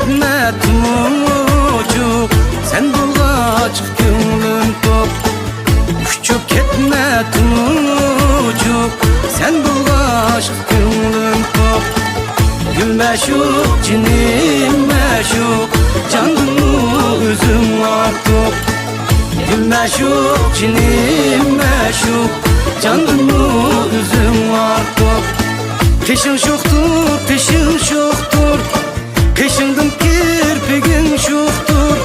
ketme tumucuk, sen bulgaç gönlüm top. Uçup ketme tumucuk, sen bulgaç gönlüm top. Gül meşuk, cinim meşuk, canımı üzüm artık. Gül meşuk, cinim meşuk, canımı üzüm artık. Peşin şoktur, peşin şoktur, peşindim kirpigin şoktur.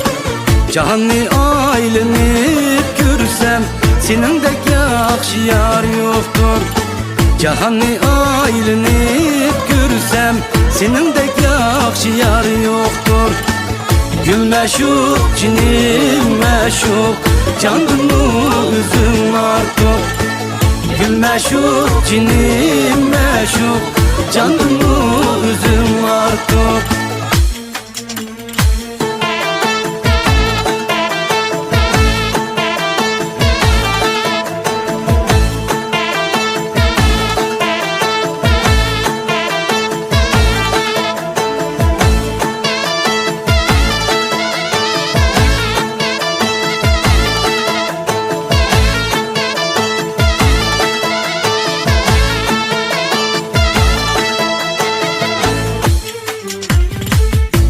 Canı aylanıp görsem, senin de yakşı yar yoktur. Canı aylanıp görsem, senin de yakşı yar yoktur. Gül meşuk, cinim meşuk, canımı üzüm artık. Gül meşuk, cinim meşuk, canımı üzüm artık.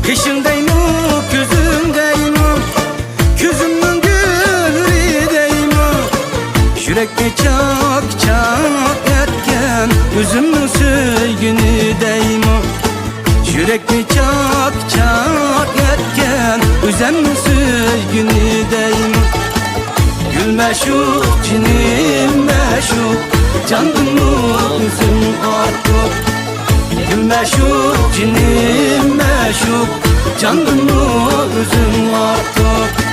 Peşindeyim, gözümdeyim, gözümün gülüdeyim. Yürekli çak çak etken, üzümün söygünüdeyim. Yürekli çak çak etken, üzümün söygünüdeyim. Gül meşuk, cinim meşuk, canımı üzüm artık. Gül meşuk, cinim meşuk, canımı üzüm artık.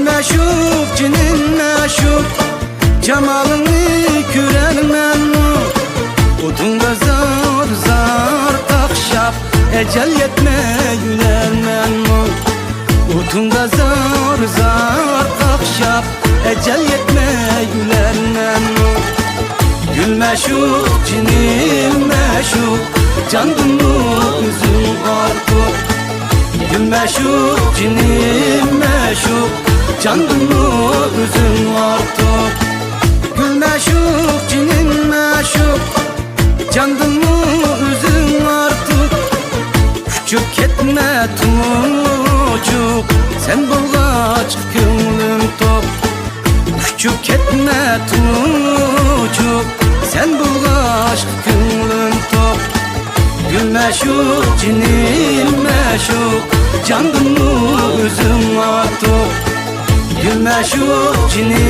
Meşuk, cinin meşuk, cemalını göremem. Odunda zar zar takşap, ecel yetme gülermem. Odunda zar zar takşap, ecel yetme gülermem. Gül meşuk, cinin meşuk, canımı üzüm artık. Gül meşuk, cinim meşuk, canımı üzüm artık. Gül meşuk, cinim meşuk, canımı üzüm artık. Uçup ketme tumucuk, sen bulgaç gönlüm top. Uçup ketme tumucuk, sen bulgaç gönlüm top. Gül meşuk, cinim meşuk, canımı üzüm artık. Gül meşuk, cinim